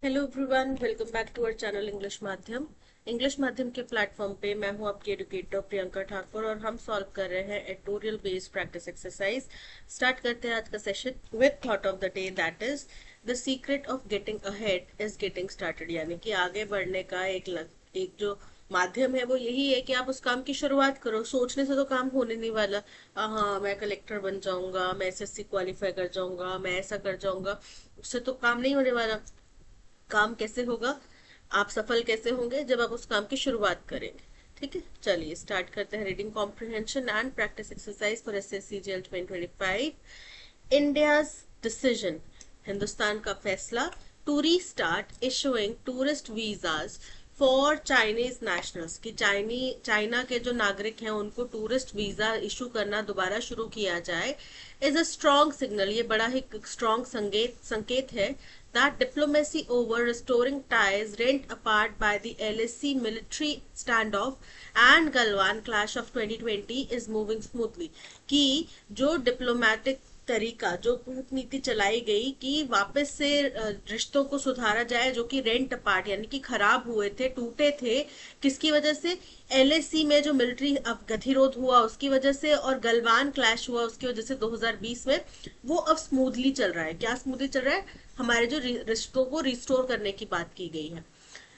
Hello everyone, welcome back to our channel English माध्यम के platform पे मैं हूं आपकी एडुकेटर प्रियंका ठाकुर और हम सॉल्व कर रहे हैं editorial based practice exercise. Start करते हैं आज का session with thought of the day, that is the secret of getting ahead is getting started. यानी कि आगे बढ़ने का एक जो माध्यम है वो यही है कि आप उस काम की शुरुआत करो। सोचने से तो काम होने नहीं वाला। हाँ, मैं कलेक्टर बन जाऊंगा, मैं एसएससी क्वालिफाई कर जाऊंगा, मैं ऐसा कर जाऊंगा, उससे तो काम नहीं होने वाला। काम कैसे होगा, आप सफल कैसे होंगे, जब आप उस काम की शुरुआत करेंगे। ठीक है, चलिए स्टार्ट करते हैं। Reading comprehension and practice exercise for SSC CGL 2025। India's decision, Hindustan का फैसला, to restart issuing tourist visas for Chinese nationals, कि चाइना के जो नागरिक हैं उनको टूरिस्ट वीजा इशू करना दोबारा शुरू किया जाए, इज अ स्ट्रॉन्ग सिग्नल। ये बड़ा ही स्ट्रॉन्ग संकेत है that diplomacy over restoring ties rent apart by the LSC military standoff and Galwan clash of 2020 is moving smoothly। कि जो डिप्लोमेटिक तरीका, जो कूटनीति चलाई गई कि वापस से रिश्तों को सुधारा जाए, जो कि रेंट अपार्ट यानी कि खराब हुए थे, टूटे थे, किसकी वजह से? एलएसी में जो मिलिट्री गतिरोध हुआ उसकी वजह से, और गलवान क्लैश हुआ उसकी वजह से 2020 में, वो अब स्मूथली चल रहा है। क्या स्मूथली चल रहा है? हमारे जो रिश्तों को रिस्टोर करने की बात की गई है।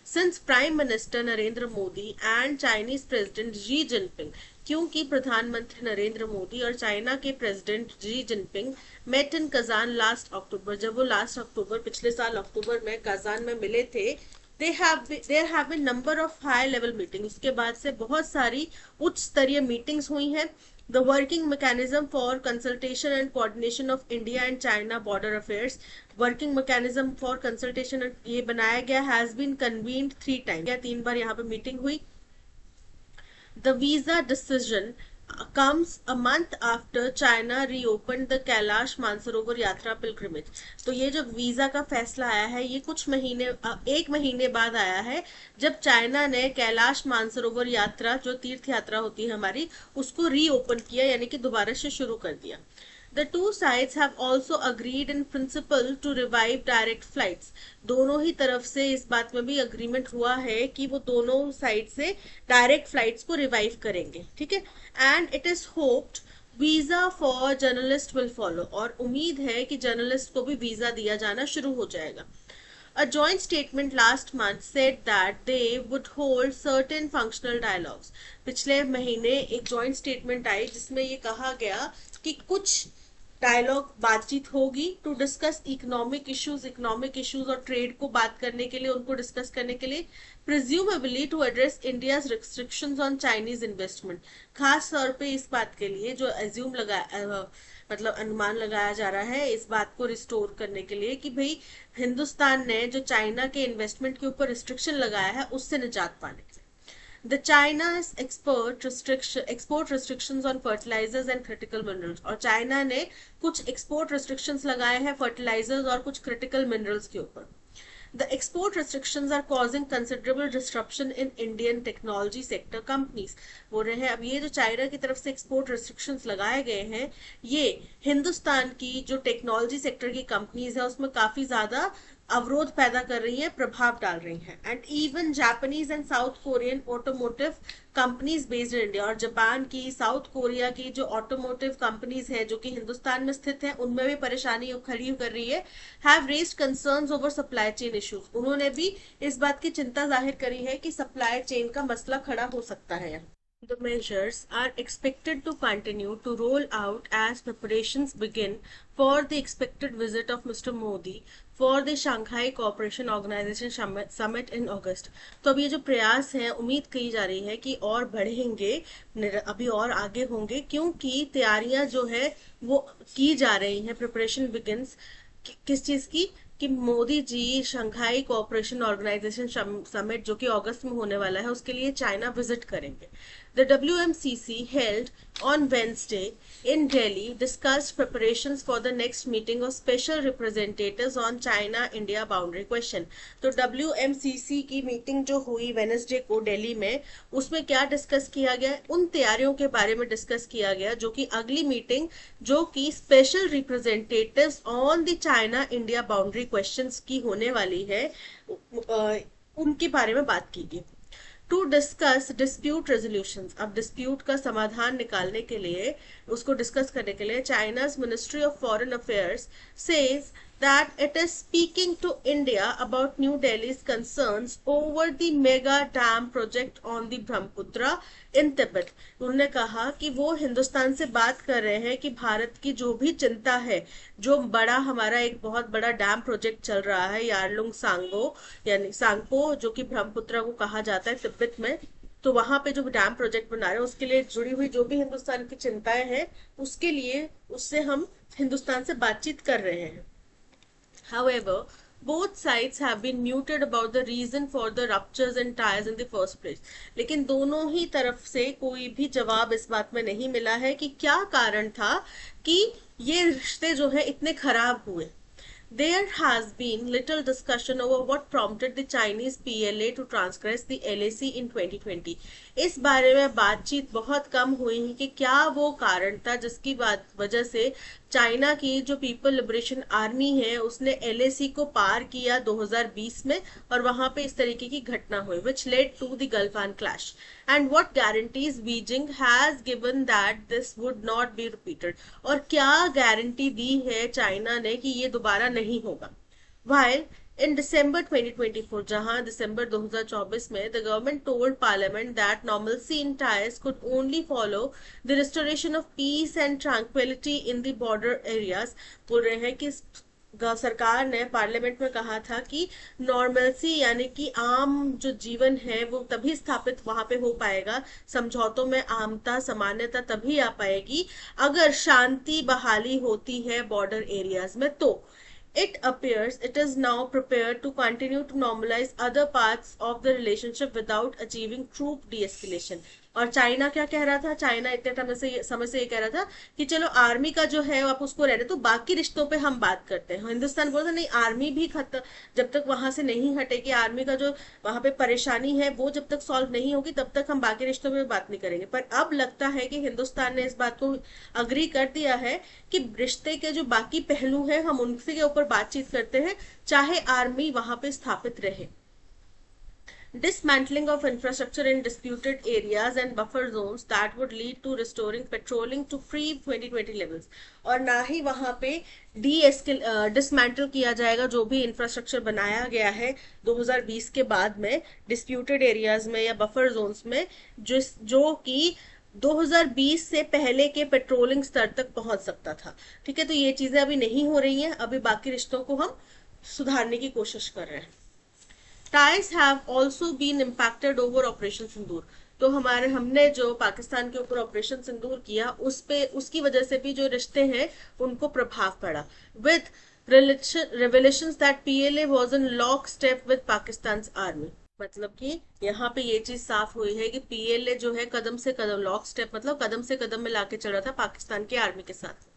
Since prime minister Narendra Modi and Chinese president Xi Jinping, क्योंकि प्रधानमंत्री नरेंद्र मोदी और चाइना के president Xi Jinping met in Kazan last October, जब वो लास्ट अक्टूबर पिछले साल अक्टूबर में कजान में मिले थे, there have been number of high level meeting. उसके बाद से बहुत सारी उच्च स्तरीय मीटिंग्स हुई हैं। The working mechanism for consultation and coordination of India and China border affairs, working mechanism for consultation ये बनाया गया, हैज बीन कन्वीन्ड 3 टाइम, या 3 बार यहाँ पे मीटिंग हुई। The visa decision comes a month after China reopened the Kailash Mansarovar यात्रा pilgrimage। तो ये जो वीजा का फैसला आया है ये कुछ महीने 1 महीने बाद आया है, जब चाइना ने कैलाश मानसरोवर यात्रा, जो तीर्थ यात्रा होती है हमारी, उसको रीओपन किया, यानी कि दोबारा से शुरू कर दिया। The two sides have also agreed in principle to revive direct flights। दोनों ही तरफ से इस बात में भी अग्रीमेंट हुआ है कि वो दोनों साइड से डायरेक्ट फ्लाइट्स को रिवाइव करेंगे। ठीक है, and it is hoped visa for journalist will follow, और उम्मीद है कि जर्नलिस्ट को भी वीजा दिया जाना शुरू हो जाएगा। A joint statement last month said that they would hold certain functional dialogues। पिछले महीने एक जॉइंट स्टेटमेंट आई जिसमें ये कहा गया कि कुछ डायलॉग, बातचीत होगी टू डिस्कस इकोनॉमिक इश्यूज और ट्रेड को बात करने के लिए, उनको डिस्कस करने के लिए, presumably to address India's restrictions on Chinese investment. खास तौर पे इस बात के लिए जो एज्यूम लगा मतलब अनुमान लगाया जा रहा है, इस बात को रिस्टोर करने के लिए कि भाई हिंदुस्तान ने जो चाइना के इन्वेस्टमेंट के ऊपर रिस्ट्रिक्शन लगाया है उससे निजात पाने के लिए। The China's export restrictions on fertilizers and critical minerals, और चाइना ने कुछ एक्सपोर्ट रिस्ट्रिक्शंस लगाए हैं फर्टिलाइजर्स और कुछ क्रिटिकल मिनरल्स के ऊपर। The export restrictions are causing considerable disruption in Indian technology sector companies। बोल रहे हैं अब ये जो चाइना की तरफ से एक्सपोर्ट रिस्ट्रिक्शंस लगाए गए हैं, ये हिंदुस्तान की जो टेक्नोलॉजी सेक्टर की कंपनीज है उसमें काफी ज्यादा अवरोध पैदा कर रही है, प्रभाव डाल रही है। And even Japanese and south Korean automotive companies based in India, और जापान की, साउथ कोरिया की जो ऑटोमोटिव कंपनीज है जो कि हिंदुस्तान में स्थित है, उनमें भी परेशानी खड़ी कर रही है। Have raised concerns over supply chain issues, उन्होंने भी इस बात की चिंता जाहिर करी है कि सप्लाई चेन का मसला खड़ा हो सकता है। The measures are expected to continue to roll out as preparations begin for the expected visit of Mr. Modi for the Shanghai Cooperation Organization Summit in August। तो अब ये जो प्रयास हैं, उम्मीद की जा रही है कि और बढ़ेंगे, अभी और आगे होंगे, क्योंकि तैयारियां जो है वो की जा रही हैं। प्रिपरेशन बिगिंस किस चीज की? कि Modi ji Shanghai cooperation organisation summit जो कि अगस्त में होने वाला है उसके लिए चाइना विजिट करेंगे। The WMCC held on Wednesday in Delhi discussed preparations for the next meeting of special representatives on China-India boundary question। तो WMCC की मीटिंग जो हुई वेनसडे को दिल्ली में, उसमें क्या डिस्कस किया गया? उन तैयारियों के बारे में डिस्कस किया गया जो कि अगली मीटिंग, जो कि special representatives on the China India boundary questions की होने वाली है उनके बारे में बात की गई। टू डिस्कस डिस्प्यूट रेजोल्यूशन, अब डिस्प्यूट का समाधान निकालने के लिए, उसको डिस्कस करने के लिए, China's ministry of foreign affairs says that it is speaking to India about New Delhi's concerns over the mega dam project on the Brahmaputra in Tibet। उन्होंने कहा कि वो हिंदुस्तान से बात कर रहे हैं कि भारत की जो भी चिंता है, जो बड़ा हमारा एक बहुत बड़ा डैम प्रोजेक्ट चल रहा है यारलुंग सांगो यानी सांगपो, जो कि ब्रह्मपुत्र को कहा जाता है तिब्बत में, तो वहां पे जो डैम प्रोजेक्ट बना रहे हैं उसके लिए जुड़ी हुई जो भी हिंदुस्तान की चिंताएं हैं, उसके लिए उससे हम हिंदुस्तान से बातचीत कर रहे हैं। However, both sides have been muted about the reason for the ruptures and ties in the first place। लेकिन दोनों ही तरफ से कोई भी जवाब इस बात में नहीं मिला है कि क्या कारण था कि ये रिश्ते जो है इतने खराब हुए। There has been little discussion over what prompted the Chinese PLA to transgress the LAC in 2020। इस बारे में बातचीत बहुत कम हुई है कि क्या वो कारण था जिसकी वजह से चाइना की जो पीपल लिबरेशन आर्मी है उसने LAC को पार किया 2020 में, और वहां पे इस तरीके की घटना हुई which led to the Galfan clash and what guarantees Beijing has given that this would not be repeated। और क्या गारंटी दी है चाइना ने कि ये दोबारा नहीं होगा। While in December 2024, जहां दिसंबर 2024 में the government told parliament that normalcy in ties could only follow the restoration of peace and tranquility in the border areas। बोल रहे हैं कि सरकार ने पार्लियामेंट में कहा था कि नॉर्मलसी यानी कि आम जो जीवन है वो तभी स्थापित वहां पे हो पाएगा, समझौतों में आमता सामान्यता तभी आ पाएगी अगर शांति बहाली होती है बॉर्डर एरियाज में। तो it appears it is now prepared to continue to normalize other parts of the relationship without achieving true de-escalation। और चाइना क्या कह रहा था, चाइना इतने समय से ये कह रहा था कि चलो आर्मी का जो है आप उसको रहने तो बाकी रिश्तों पे हम बात करते हैं। हिंदुस्तान बोलता नहीं, आर्मी भी खत्म, जब तक वहां से नहीं हटेगी आर्मी का जो वहां पे परेशानी है वो जब तक सॉल्व नहीं होगी तब तक हम बाकी रिश्तों में बात नहीं करेंगे। पर अब लगता है कि हिंदुस्तान ने इस बात को अग्री कर दिया है कि रिश्ते के जो बाकी पहलू है हम उनसे के ऊपर बातचीत करते हैं, चाहे आर्मी वहां पे स्थापित रहे। Dismantling of infrastructure in disputed areas and buffer zones that would lead to restoring patrolling to pre-2020 levels। और ना ही वहां पे डिसमेंटल किया जाएगा जो भी इंफ्रास्ट्रक्चर बनाया गया है 2020 के बाद में डिस्प्यूटेड एरियाज में या बफर जोन्स में, जो कि 2020 से पहले के पेट्रोलिंग स्तर तक पहुंच सकता था। ठीक है, तो ये चीजें अभी नहीं हो रही हैं, अभी बाकी रिश्तों को हम सुधारने की कोशिश कर रहे हैं। Ties have also been impacted over operation Sindoor. तो हमने जो पाकिस्तान के ऊपर ऑपरेशन सिंदूर किया उस पे उसकी वजह से भी जो रिश्ते हैं उनको प्रभाव पड़ा। With revelations that PLA was in lockstep with Pakistan's army। मतलब कि यहाँ पे ये चीज साफ हुई है कि PLA जो है कदम से कदम, लॉक स्टेप मतलब कदम से कदम में लाके चल रहा था पाकिस्तान की आर्मी के साथ।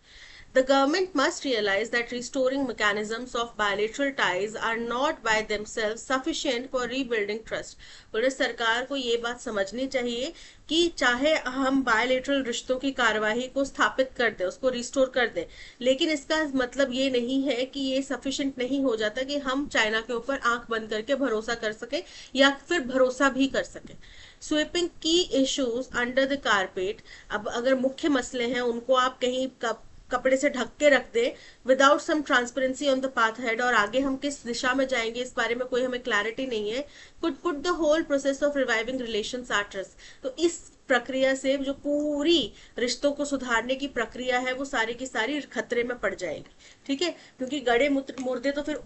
The government must realize that restoring mechanisms of bilateral ties are not by themselves sufficient for rebuilding trust। बोले सरकार को ये बात समझनी चाहिए कि चाहे हम बायलेटरल रिश्तों की कार्यवाही को स्थापित कर दें, उसको रिस्टोर कर दें, लेकिन इसका मतलब ये नहीं है कि ये सफिशिएंट नहीं हो जाता कि हम चाइना के ऊपर आंख बंद करके भरोसा कर सके या फिर भरोसा भी कर सके। स्वीपिंग की इश्यूज अंडर द कारपेट, अब अगर मुख्य मसले हैं उनको आप कहीं कपड़े से ढक के रख दे without some transparency on the path head, और आगे हम किस दिशा में जाएंगे इस बारे में कोई हमें क्लैरिटी नहीं है, could put the whole process of reviving relations at risk. तो इस प्रक्रिया से जो पूरी रिश्तों को सुधारने की प्रक्रिया है वो सारी की सारी खतरे में पड़ जाएगी। ठीक है, क्योंकि गड़े मुर्दे तो फिर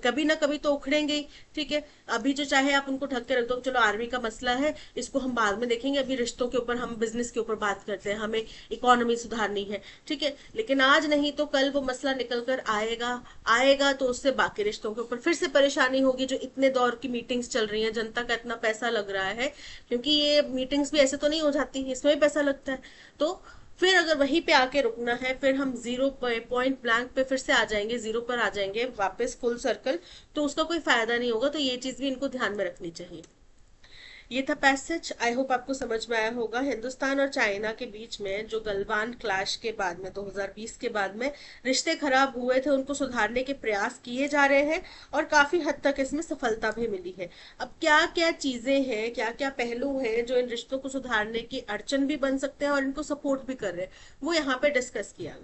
कभी ना कभी तो उखड़ेंगे ही। ठीक है, अभी जो चाहे आप उनको ढक के रख दो, चलो आर्मी का मसला है इसको हम बाद में देखेंगे, अभी रिश्तों के ऊपर हम बिजनेस के ऊपर बात करते हैं, हमें इकोनॉमी सुधारनी है। ठीक है, लेकिन आज नहीं तो कल वो मसला निकल कर आएगा तो उससे बाकी रिश्तों के ऊपर फिर से परेशानी होगी। जो इतने दौर की मीटिंग्स चल रही है, जनता का इतना पैसा लग रहा है, क्योंकि ये मीटिंग्स भी ऐसे तो नहीं हो जाती, इसमें भी पैसा लगता है। तो फिर अगर वहीं पे आके रुकना है, फिर हम जीरो पॉइंट ब्लैंक पे फिर से आ जाएंगे, जीरो पर आ जाएंगे वापस फुल सर्कल, तो उसका कोई फायदा नहीं होगा। तो ये चीज भी इनको ध्यान में रखनी चाहिए। ये था पैसेज। आई होप आपको समझ में आया होगा। हिंदुस्तान और चाइना के बीच में जो गलवान क्लैश के बाद में 2020 के बाद में रिश्ते खराब हुए थे, उनको सुधारने के प्रयास किए जा रहे हैं और काफी हद तक इसमें सफलता भी मिली है। अब क्या क्या चीजें हैं, क्या क्या पहलू हैं जो इन रिश्तों को सुधारने की अड़चन भी बन सकते हैं और इनको सपोर्ट भी कर रहे हैं, वो यहाँ पे डिस्कस किया।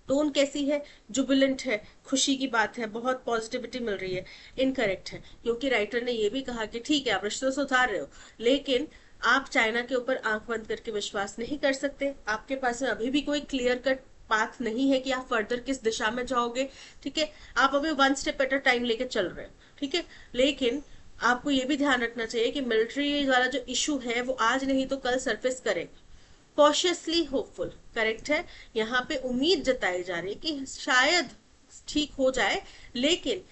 टोन कैसी है? जुबिलेंट है, खुशी की बात है, बहुत पॉजिटिविटी मिल रही है। इनकरेक्ट है, क्योंकि राइटर ने ये भी कहा कि ठीक है आप रिश्ते सुधार रहे हो, लेकिन आप चाइना के ऊपर आंख बंद करके विश्वास नहीं कर सकते। आपके पास में अभी भी कोई क्लियर कट पाथ नहीं है कि आप फर्दर किस दिशा में जाओगे। ठीक है, आप अभी one step at a time लेके चल रहे हो। ठीक है, लेकिन आपको ये भी ध्यान रखना चाहिए कि मिलिट्री वाला जो इशू है वो आज नहीं तो कल सरफेस करेगा। कॉशियसली होपफुल करेक्ट है, यहाँ पे उम्मीद जताई जा रही है कि शायद ठीक हो जाए, लेकिन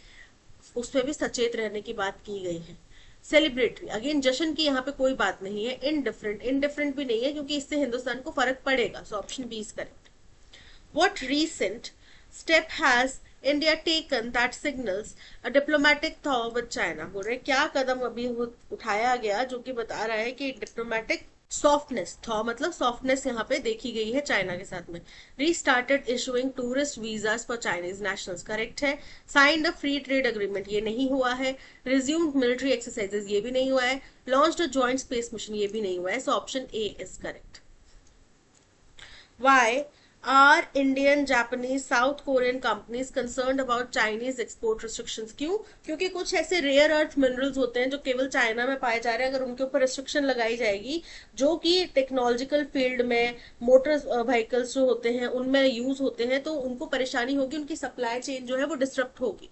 उसमें भी सचेत रहने की बात की गई है। सेलिब्रेटरी, अगेन जश्न की यहाँ पे कोई बात नहीं है। इनडिफरेंट, इनडिफरेंट भी नहीं है क्योंकि इससे हिंदुस्तान को फर्क पड़ेगा। So option B is correct. What recent step has India taken that signals a diplomatic thaw with China? बोल रहे क्या कदम अभी उठाया गया जो कि बता रहा है कि डिप्लोमेटिक सॉफ्टनेस, थॉ मतलब सॉफ्टनेस यहाँ पे देखी गई है चाइना के साथ में। Restarted issuing tourist visas for Chinese nationals, correct है। Signed a free trade agreement, ये नहीं हुआ है। रिज्यूम्ड मिलिट्री एक्सरसाइजेज, ये भी नहीं हुआ है। Launched a joint space mission, ये भी नहीं हुआ है। So option A is correct. Why are Indian, Japanese, South Korean companies concerned about Chinese export restrictions? क्यों? क्योंकि कुछ ऐसे रेयर अर्थ मिनरल्स होते हैं जो केवल चाइना में पाए जा रहे हैं। अगर उनके ऊपर रिस्ट्रिक्शन लगाई जाएगी, जो कि टेक्नोलॉजिकल फील्ड में मोटर व्हीकल्स जो होते हैं उनमें यूज होते हैं, तो उनको परेशानी होगी, उनकी सप्लाई चेन जो है वो डिस्टर्ब होगी।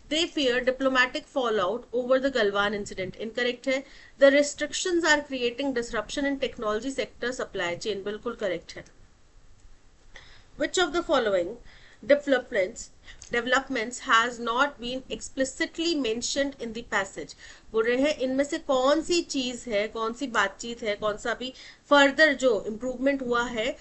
They fear diplomatic fallout over the Galwan incident. Incorrect है। The restrictions are creating disruption in technology sector supply chain. बिल्कुल correct है। Which of the following developments has not been explicitly mentioned in the passage? बोल रहे हैं इनमें से कौन सी चीज है, कौन सी बातचीत है, कौन सा भी फर्दर जो इम्प्रूवमेंट हुआ है,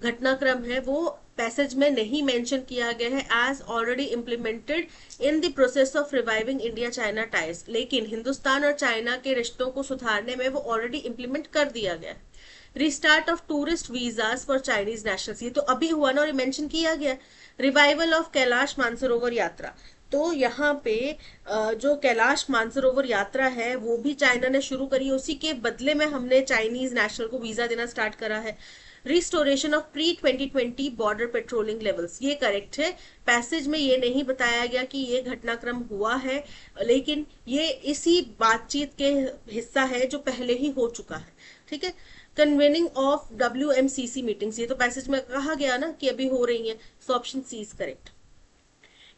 घटनाक्रम है, वो पैसेज में नहीं मेंशन किया गया है। As already implemented in the process of reviving India China ties, लेकिन हिंदुस्तान और चाइना के रिश्तों को सुधारने में वो ऑलरेडी इम्प्लीमेंट कर दिया गया है। Restart of tourist visas for Chinese nationals, ये तो अभी हुआ ना और मेंशन किया गया। रिवाइवल ऑफ कैलाश मानसरोवर यात्रा, तो यहाँ पे जो कैलाश मानसरोवर यात्रा है वो भी चाइना ने शुरू करी, उसी के बदले में हमने चाइनीज नेशनल को वीजा देना स्टार्ट करा है। Restoration of pre 2020 border patrolling levels, ये करेक्ट है। पैसेज में ये नहीं बताया गया कि ये घटनाक्रम हुआ है, लेकिन ये इसी बातचीत के हिस्सा है जो पहले ही हो चुका है। ठीक है। कन्वेनिंग ऑफ WMCC मीटिंग्स, ये तो पैसेज में कहा गया ना कि अभी हो रही है। So option C is correct.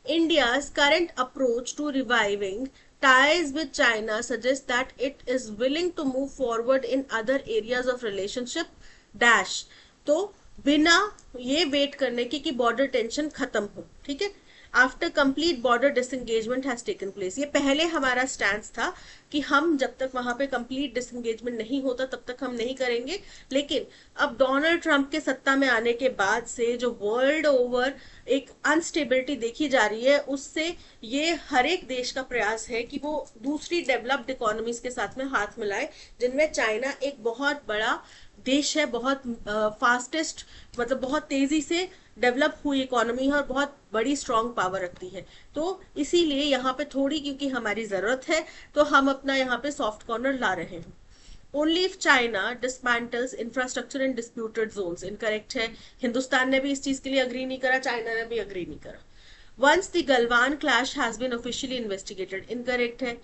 India's current approach to reviving ties with China suggests that it is willing to move forward in other areas of relationship dash, तो बिना ये वेट करने की कि बॉर्डर टेंशन खत्म हो। ठीक है, after complete border disengagement has taken place, ये पहले हमारा स्टैंड था कि हम जब तक वहां पे कंप्लीट डिसंगेजमेंट नहीं होता तब तक हम नहीं करेंगे। लेकिन अब डोनाल्ड ट्रंप के सत्ता में आने के बाद से जो वर्ल्ड ओवर एक अनस्टेबिलिटी देखी जा रही है, उससे ये हर एक देश का प्रयास है कि वो दूसरी डेवलप्ड इकोनॉमीज के साथ में हाथ मिलाए, जिनमें चाइना एक बहुत बड़ा देश है, बहुत फास्टेस्ट मतलब बहुत तेजी से डेवलप हुई इकोनॉमी है और बहुत बड़ी स्ट्रॉन्ग पावर रखती है। तो इसीलिए यहाँ पे थोड़ी क्योंकि हमारी जरूरत है तो हम अपना यहाँ पे सॉफ्ट कॉर्नर ला रहे हैं। Only if China dismantles infrastructure in disputed zones, incorrect है। हिंदुस्तान ने भी इस चीज के लिए अग्री नहीं करा, चाइना ने भी अग्री नहीं करा। Once the Galwan clash has been officially investigated, incorrect है।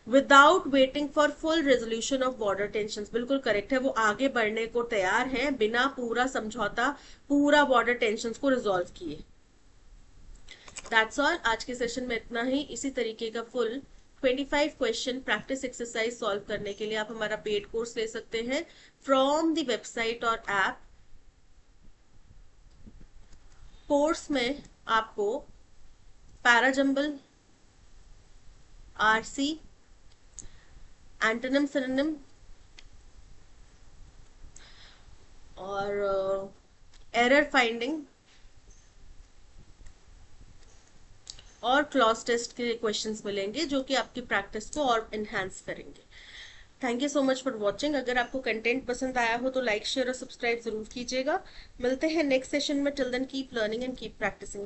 Without waiting for full resolution of border tension, बिल्कुल करेक्ट है। वो आगे बढ़ने को तैयार है बिना पूरा समझौता, पूरा बॉर्डर टेंशन को रिजोल्व किए। दैट्स ऑल, आज के सेशन में इतना ही। इसी तरीके का full 25 question practice exercise solve करने के लिए आप हमारा पेड कोर्स ले सकते हैं फ्रॉम द वेबसाइट और ऐप। कोर्स में आपको पैराजंबल, आरसी, एंटोनिम सिनोनिम और एरर फाइंडिंग और क्लॉज टेस्ट के क्वेश्चंस मिलेंगे जो कि आपकी प्रैक्टिस को और एनहांस करेंगे। Thank you so much for watching. अगर आपको कंटेंट पसंद आया हो तो लाइक शेयर और सब्सक्राइब जरूर कीजिएगा। मिलते हैं नेक्स्ट सेशन में। Till then keep learning and keep practising.